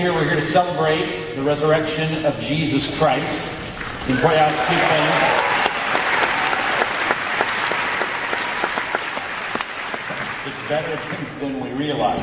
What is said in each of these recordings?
Here we're here to celebrate the resurrection of Jesus Christ. We pray out two things. It's better than we realize.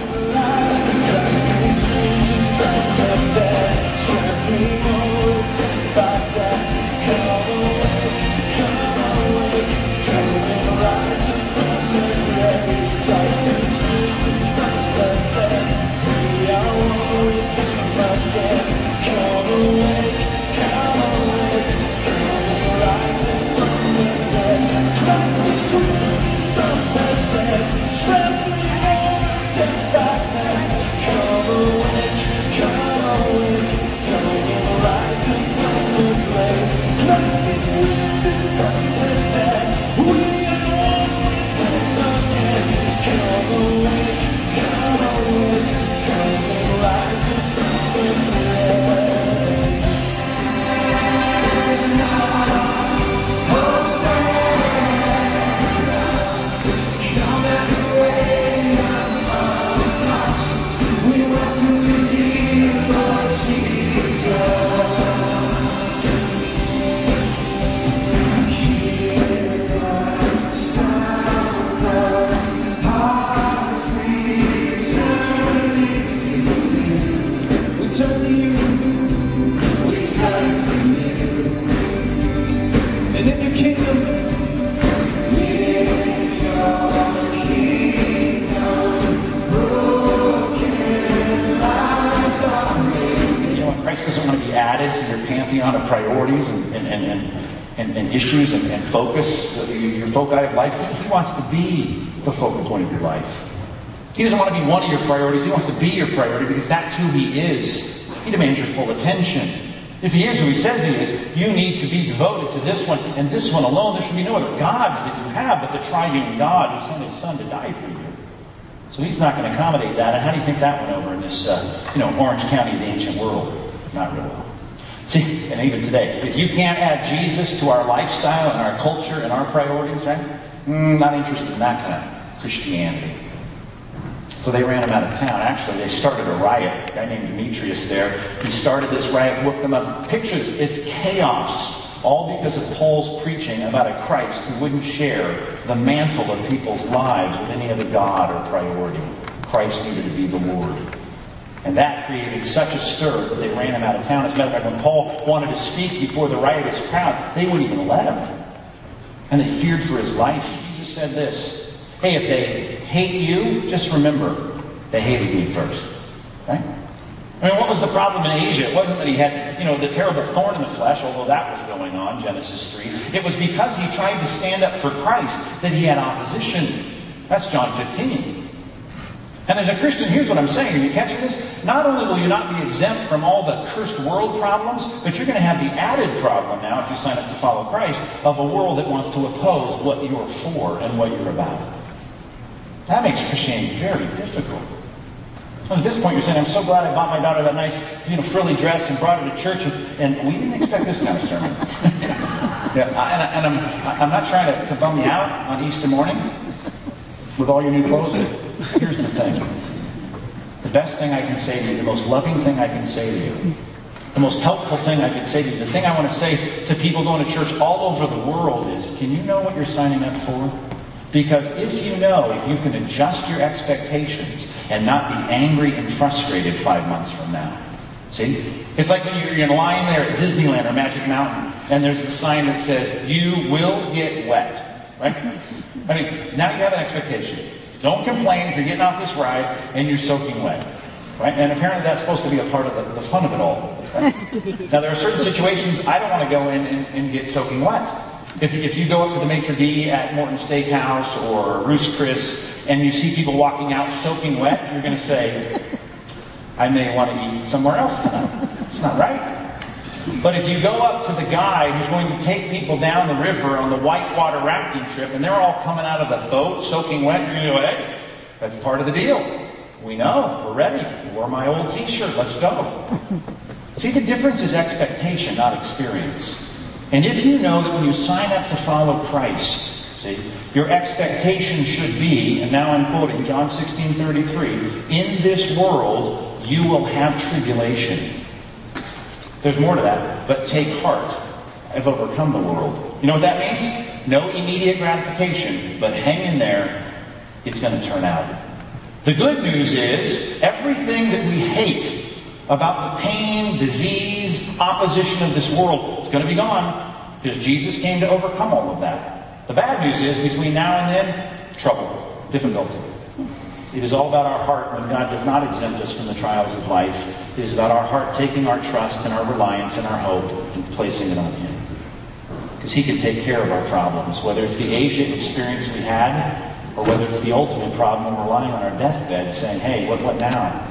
Of priorities and issues and focus, your foci of life. He wants to be the focal point of your life. He doesn't want to be one of your priorities. He wants to be your priority because that's who he is. He demands your full attention. If he is who he says he is, you need to be devoted to this one and this one alone. There should be no other gods that you have but the triune God who sent his son to die for you. So he's not going to accommodate that. And how do you think that went over in this, Orange County of the ancient world? Not real well. See, and even today, if you can't add Jesus to our lifestyle and our culture and our priorities, right? Not interested in that kind of Christianity. So they ran him out of town. Actually, they started a riot. A guy named Demetrius there. He started this riot, whooped them up. Pictures, it's chaos. All because of Paul's preaching about a Christ who wouldn't share the mantle of people's lives with any other God or priority. Christ needed to be the Lord. And that created such a stir that they ran him out of town. As a matter of fact, when Paul wanted to speak before the riotous crowd, they wouldn't even let him. And they feared for his life. Jesus said this, hey, if they hate you, just remember, they hated me first. Right? I mean, what was the problem in Asia? It wasn't that he had, the terrible thorn in the flesh, although that was going on, Genesis 3. It was because he tried to stand up for Christ that he had opposition. That's John 15. And as a Christian, here's what I'm saying. Are you catching this? Not only will you not be exempt from all the cursed world problems, but you're going to have the added problem now, if you sign up to follow Christ, of a world that wants to oppose what you're for and what you're about. That makes Christianity very difficult. So at this point, you're saying, I'm so glad I bought my daughter that nice, frilly dress and brought her to church, and we didn't expect this kind of sermon. I'm not trying to bum you out on Easter morning with all your new clothes. Here's the thing. The best thing I can say to you, the most loving thing I can say to you, the most helpful thing I can say to you, the thing I want to say to people going to church all over the world is, can you know what you're signing up for? Because if you know, you can adjust your expectations and not be angry and frustrated 5 months from now. See? It's like when you're lying there at Disneyland or Magic Mountain and there's a sign that says, you will get wet. Right? I mean, now you have an expectation. Don't complain if you're getting off this ride and you're soaking wet. Right? And apparently that's supposed to be a part of the fun of it all. Right? Now there are certain situations I don't want to go in and get soaking wet. If you go up to the maitre d' at Morton Steakhouse or Ruth's Chris and you see people walking out soaking wet, you're going to say, I may want to eat somewhere else tonight. It's not right. But if you go up to the guy who's going to take people down the river on the whitewater rafting trip and they're all coming out of the boat soaking wet, you're going to go, hey, that's part of the deal. We know. We're ready. I wore my old t-shirt. Let's go. See, the difference is expectation, not experience. And if you know that when you sign up to follow Christ, See? Your expectation should be, and now I'm quoting John 16:33, in this world you will have tribulation. There's more to that, but take heart. I've overcome the world. You know what that means? No immediate gratification, but hang in there. It's going to turn out. The good news is, everything that we hate about the pain, disease, opposition of this world, it's going to be gone, because Jesus came to overcome all of that. The bad news is, between now and then, trouble, difficulty. It is all about our heart when God does not exempt us from the trials of life. It is about our heart taking our trust and our reliance and our hope and placing it on Him. Because He can take care of our problems, whether it's the Asia experience we had, or whether it's the ultimate problem when we're lying on our deathbed saying, hey, what now?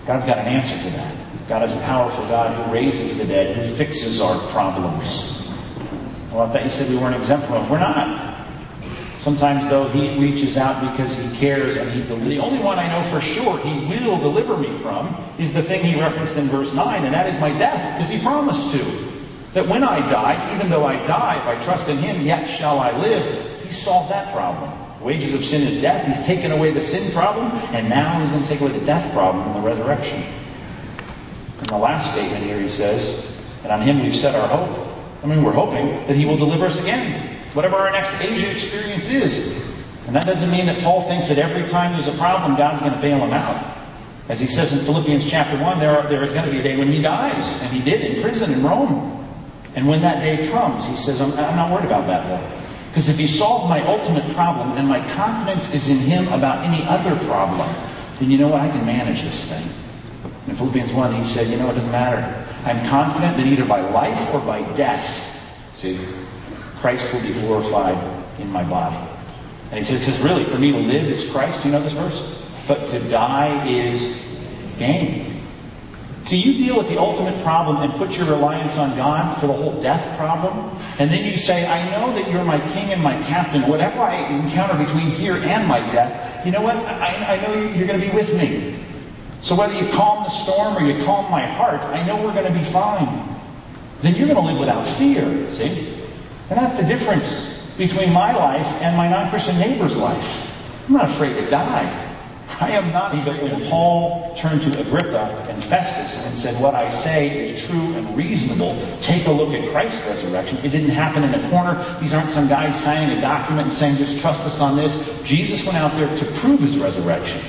God's got an answer to that. God is a powerful God who raises the dead, who fixes our problems. Well, I thought you said we weren't exempt from them. We're not. Sometimes, though, He reaches out because He cares, and the only one I know for sure He will deliver me from is the thing He referenced in verse 9, and that is my death, because He promised to. That when I die, even though I die, if I trust in Him, yet shall I live. He solved that problem. The wages of sin is death. He's taken away the sin problem, and now He's going to take away the death problem in the resurrection. In the last statement here He says, and on Him we've set our hope. I mean, we're hoping that He will deliver us again, whatever our next Asia experience is. And that doesn't mean that Paul thinks that every time there's a problem, God's going to bail him out. As he says in Philippians chapter 1, there is going to be a day when he dies, and he did in prison in Rome. And when that day comes, he says, I'm not worried about that though. Because if He solved my ultimate problem, and my confidence is in Him about any other problem, then you know what? I can manage this thing. In Philippians 1, he said, you know, it doesn't matter. I'm confident that either by life or by death, see, Christ will be glorified in my body. And he says, because really, for me to live is Christ. Do you know this verse? But to die is gain. So you deal with the ultimate problem and put your reliance on God for the whole death problem. And then you say, I know that You're my King and my Captain. Whatever I encounter between here and my death, you know what? I know You're going to be with me. So whether you calm the storm or you calm my heart, I know we're going to be fine. Then you're going to live without fear, see? And that's the difference between my life and my non-Christian neighbor's life. I'm not afraid to die. I am not. But when Paul turned to Agrippa and Festus and said, what I say is true and reasonable, take a look at Christ's resurrection. It didn't happen in a corner. These aren't some guys signing a document and saying, just trust us on this. Jesus went out there to prove His resurrection,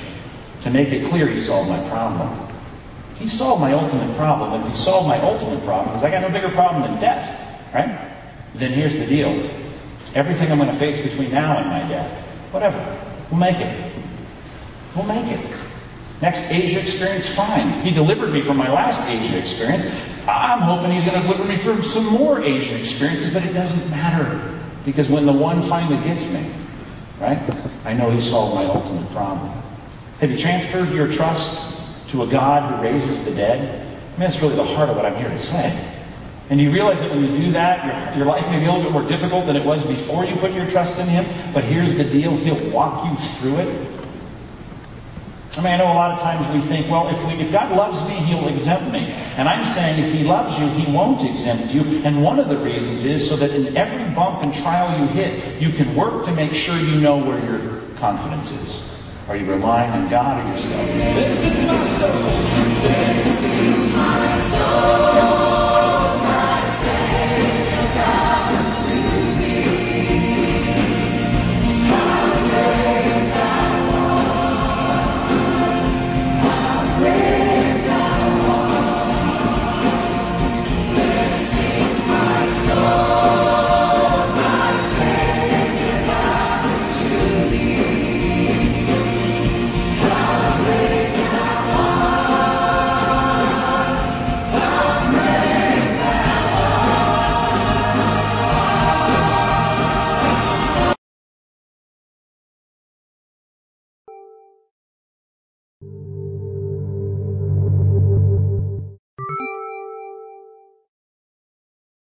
to make it clear He solved my problem. He solved my ultimate problem. And if He solved my ultimate problem, because I got no bigger problem than death, right? Then here's the deal. Everything I'm going to face between now and my death, whatever, we'll make it. We'll make it. Next Asia experience, fine. He delivered me from my last Asia experience. I'm hoping He's going to deliver me from some more Asia experiences, but it doesn't matter. Because when the one finally gets me, right, I know He solved my ultimate problem. Have you transferred your trust to a God who raises the dead? I mean, that's really the heart of what I'm here to say. And you realize that when you do that, your life may be a little bit more difficult than it was before you put your trust in Him. But here's the deal. He'll walk you through it. I mean, I know a lot of times we think, well, if God loves me, He'll exempt me. And I'm saying if He loves you, He won't exempt you. And one of the reasons is so that in every bump and trial you hit, you can work to make sure you know where your confidence is. Are you relying on God or yourself? This is my soul. This is my soul.